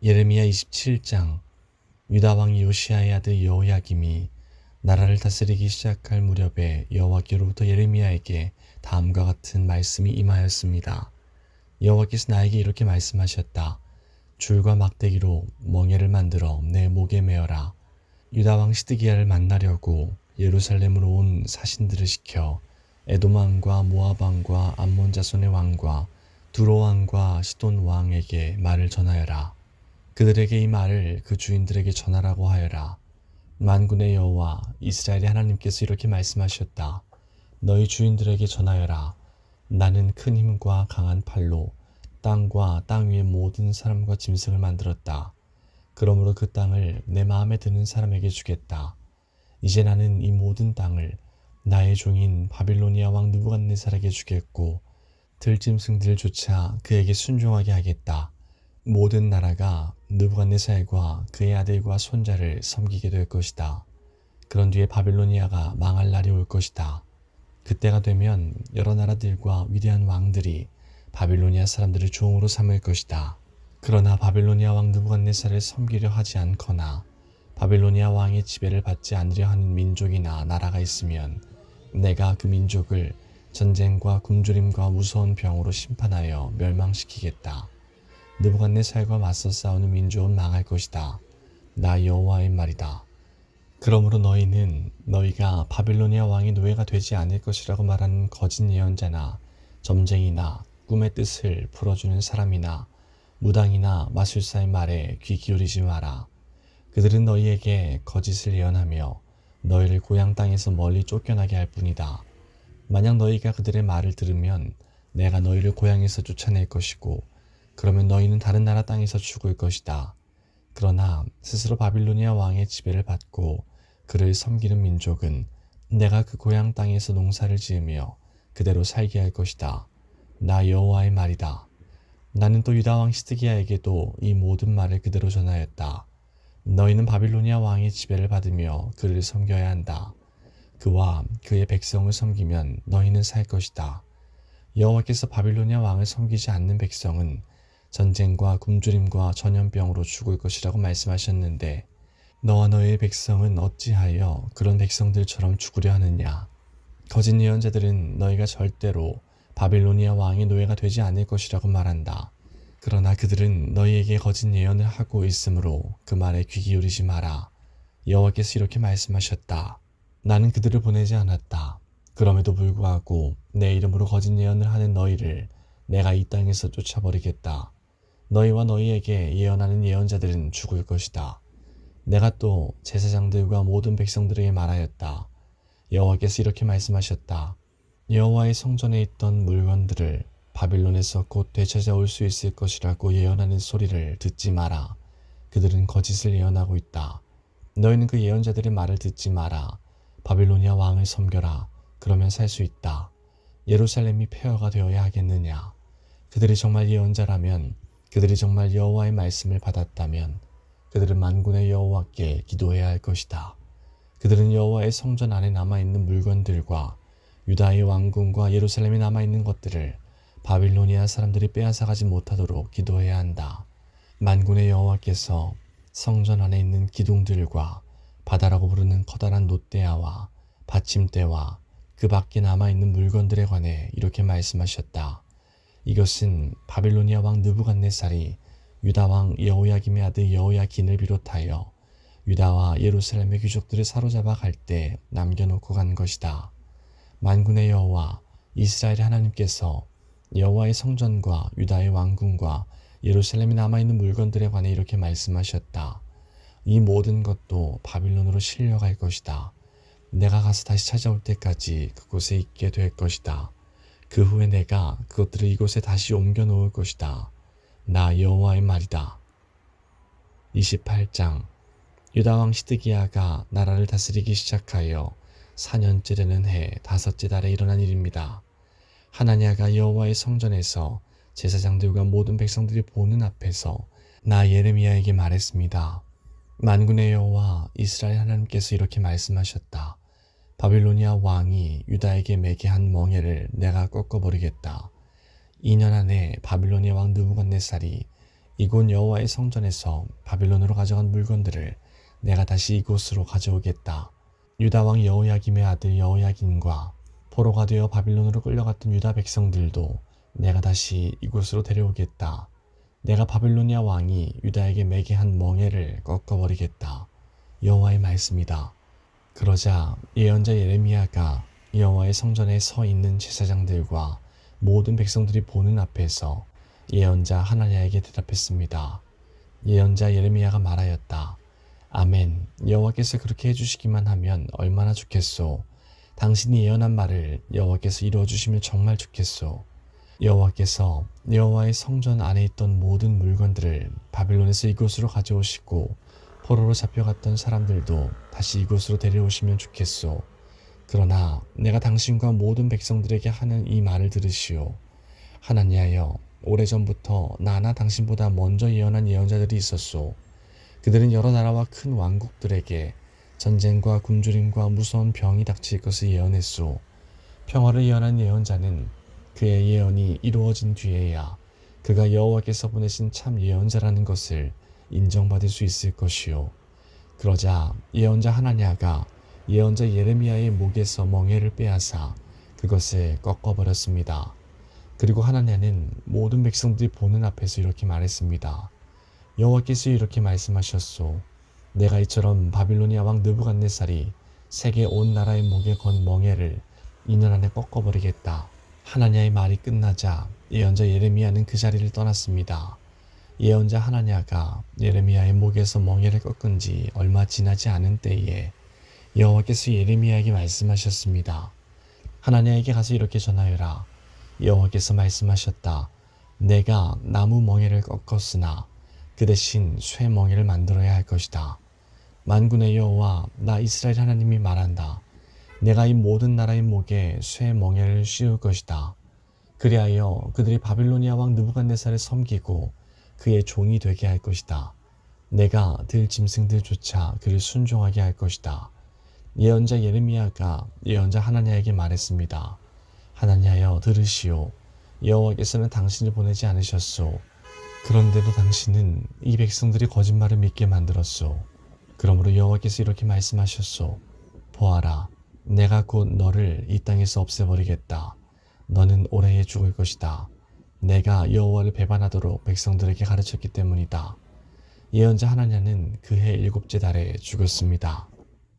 예레미야 27장. 유다 왕 요시야의 아들 여호야김이 나라를 다스리기 시작할 무렵에 여호와께로부터 예레미야에게 다음과 같은 말씀이 임하였습니다. 여호와께서 나에게 이렇게 말씀하셨다. 줄과 막대기로 멍에를 만들어 내 목에 메어라. 유다 왕 시드기야를 만나려고 예루살렘으로 온 사신들을 시켜 에돔 왕과 모압 왕과 암몬 자손의 왕과 두로 왕과 시돈 왕에게 말을 전하여라. 그들에게 이 말을 그 주인들에게 전하라고 하여라. 만군의 여호와 이스라엘의 하나님께서 이렇게 말씀하셨다. 너희 주인들에게 전하여라. 나는 큰 힘과 강한 팔로 땅과 땅 위의 모든 사람과 짐승을 만들었다. 그러므로 그 땅을 내 마음에 드는 사람에게 주겠다. 이제 나는 이 모든 땅을 나의 종인 바빌로니아 왕 느부갓네살에게 주겠고 들짐승들조차 그에게 순종하게 하겠다. 모든 나라가 느부갓네살과 그의 아들과 손자를 섬기게 될 것이다. 그런 뒤에 바빌로니아가 망할 날이 올 것이다. 그때가 되면 여러 나라들과 위대한 왕들이 바빌로니아 사람들을 종으로 삼을 것이다. 그러나 바빌로니아 왕 느부갓네살을 섬기려 하지 않거나 바빌로니아 왕의 지배를 받지 않으려 하는 민족이나 나라가 있으면 내가 그 민족을 전쟁과 굶주림과 무서운 병으로 심판하여 멸망시키겠다. 느부갓네살과 맞서 싸우는 민족은 망할 것이다. 나 여호와의 말이다. 그러므로 너희는 너희가 바빌로니아 왕의 노예가 되지 않을 것이라고 말하는 거짓 예언자나 점쟁이나 꿈의 뜻을 풀어주는 사람이나 무당이나 마술사의 말에 귀 기울이지 마라. 그들은 너희에게 거짓을 예언하며 너희를 고향 땅에서 멀리 쫓겨나게 할 뿐이다. 만약 너희가 그들의 말을 들으면 내가 너희를 고향에서 쫓아낼 것이고 그러면 너희는 다른 나라 땅에서 죽을 것이다. 그러나 스스로 바빌로니아 왕의 지배를 받고 그를 섬기는 민족은 내가 그 고향 땅에서 농사를 지으며 그대로 살게 할 것이다. 나 여호와의 말이다. 나는 또 유다 왕 시드기야에게도 이 모든 말을 그대로 전하였다. 너희는 바빌로니아 왕의 지배를 받으며 그를 섬겨야 한다. 그와 그의 백성을 섬기면 너희는 살 것이다. 여호와께서 바빌로니아 왕을 섬기지 않는 백성은 전쟁과 굶주림과 전염병으로 죽을 것이라고 말씀하셨는데 너와 너의 백성은 어찌하여 그런 백성들처럼 죽으려 하느냐. 거짓 예언자들은 너희가 절대로 바빌로니아 왕의 노예가 되지 않을 것이라고 말한다. 그러나 그들은 너희에게 거짓 예언을 하고 있으므로 그 말에 귀 기울이지 마라. 여호와께서 이렇게 말씀하셨다. 나는 그들을 보내지 않았다. 그럼에도 불구하고 내 이름으로 거짓 예언을 하는 너희를 내가 이 땅에서 쫓아버리겠다. 너희와 너희에게 예언하는 예언자들은 죽을 것이다. 내가 또 제사장들과 모든 백성들에게 말하였다. 여호와께서 이렇게 말씀하셨다. 여호와의 성전에 있던 물건들을 바빌론에서 곧 되찾아올 수 있을 것이라고 예언하는 소리를 듣지 마라. 그들은 거짓을 예언하고 있다. 너희는 그 예언자들의 말을 듣지 마라. 바빌로니아 왕을 섬겨라. 그러면 살 수 있다. 예루살렘이 폐허가 되어야 하겠느냐. 그들이 정말 예언자라면, 그들이 정말 여호와의 말씀을 받았다면 그들은 만군의 여호와께 기도해야 할 것이다. 그들은 여호와의 성전 안에 남아있는 물건들과 유다의 왕궁과 예루살렘에 남아있는 것들을 바빌로니아 사람들이 빼앗아가지 못하도록 기도해야 한다. 만군의 여호와께서 성전 안에 있는 기둥들과 바다라고 부르는 커다란 놋대야와 받침대와 그 밖에 남아있는 물건들에 관해 이렇게 말씀하셨다. 이것은 바빌로니아 왕 느부갓네살이 유다 왕 여호야김의 아들 여호야긴을 비롯하여 유다와 예루살렘의 귀족들을 사로잡아 갈 때 남겨놓고 간 것이다. 만군의 여호와 이스라엘의 하나님께서 여호와의 성전과 유다의 왕궁과 예루살렘에 남아있는 물건들에 관해 이렇게 말씀하셨다. 이 모든 것도 바빌론으로 실려갈 것이다. 내가 가서 다시 찾아올 때까지 그곳에 있게 될 것이다. 그 후에 내가 그것들을 이곳에 다시 옮겨 놓을 것이다. 나 여호와의 말이다. 28장. 유다 왕 시드기야가 나라를 다스리기 시작하여 4년째 되는 해 5째 달에 일어난 일입니다. 하나냐가 여호와의 성전에서 제사장들과 모든 백성들이 보는 앞에서 나 예레미야에게 말했습니다. 만군의 여호와 이스라엘 하나님께서 이렇게 말씀하셨다. 바빌로니아 왕이 유다에게 매게 한 멍에를 내가 꺾어버리겠다. 2년 안에 바빌로니아 왕 느부갓네살이 이곳 여호와의 성전에서 바빌론으로 가져간 물건들을 내가 다시 이곳으로 가져오겠다. 유다 왕 여호야김의 아들 여호야긴과 포로가 되어 바빌론으로 끌려갔던 유다 백성들도 내가 다시 이곳으로 데려오겠다. 내가 바빌로니아 왕이 유다에게 매게 한 멍에를 꺾어버리겠다. 여호와의 말씀이다. 그러자 예언자 예레미야가 여호와의 성전에 서 있는 제사장들과 모든 백성들이 보는 앞에서 예언자 하나냐에게 대답했습니다. 예언자 예레미야가 말하였다. 아멘. 여호와께서 그렇게 해주시기만 하면 얼마나 좋겠소. 당신이 예언한 말을 여호와께서 이루어 주시면 정말 좋겠소. 여호와께서 여호와의 성전 안에 있던 모든 물건들을 바빌론에서 이곳으로 가져오시고 포로로 잡혀갔던 사람들도 다시 이곳으로 데려오시면 좋겠소. 그러나 내가 당신과 모든 백성들에게 하는 이 말을 들으시오. 하나님이여, 오래전부터 나나 당신보다 먼저 예언한 예언자들이 있었소. 그들은 여러 나라와 큰 왕국들에게 전쟁과 굶주림과 무서운 병이 닥칠 것을 예언했소. 평화를 예언한 예언자는 그의 예언이 이루어진 뒤에야 그가 여호와께서 보내신 참 예언자라는 것을 인정받을 수 있을 것이요. 그러자 예언자 하나냐가 예언자 예레미야의 목에서 멍에를 빼앗아 그것을 꺾어버렸습니다. 그리고 하나냐는 모든 백성들이 보는 앞에서 이렇게 말했습니다. 여호와께서 이렇게 말씀하셨소. 내가 이처럼 바빌로니아 왕 느부갓네살이 세계 온 나라의 목에 건 멍에를 2년 안에 꺾어버리겠다. 하나냐의 말이 끝나자 예언자 예레미야는 그 자리를 떠났습니다. 예언자 하나냐가 예레미야의 목에서 멍에를 꺾은 지 얼마 지나지 않은 때에 여호와께서 예레미야에게 말씀하셨습니다. 하나냐에게 가서 이렇게 전하여라. 여호와께서 말씀하셨다. 내가 나무 멍에를 꺾었으나 그 대신 쇠 멍에를 만들어야 할 것이다. 만군의 여호와 나 이스라엘 하나님이 말한다. 내가 이 모든 나라의 목에 쇠 멍에를 씌울 것이다. 그리하여 그들이 바빌로니아 왕 느부갓네살을 섬기고 그의 종이 되게 할 것이다. 내가 들짐승들조차 그를 순종하게 할 것이다. 예언자 예레미야가 예언자 하나냐에게 말했습니다. 하나냐여 들으시오. 여호와께서는 당신을 보내지 않으셨소. 그런데도 당신은 이 백성들이 거짓말을 믿게 만들었소. 그러므로 여호와께서 이렇게 말씀하셨소. 보아라. 내가 곧 너를 이 땅에서 없애버리겠다. 너는 오래에 죽을 것이다. 내가 여호와를 배반하도록 백성들에게 가르쳤기 때문이다. 예언자 하나냐는 그해 7째 달에 죽었습니다.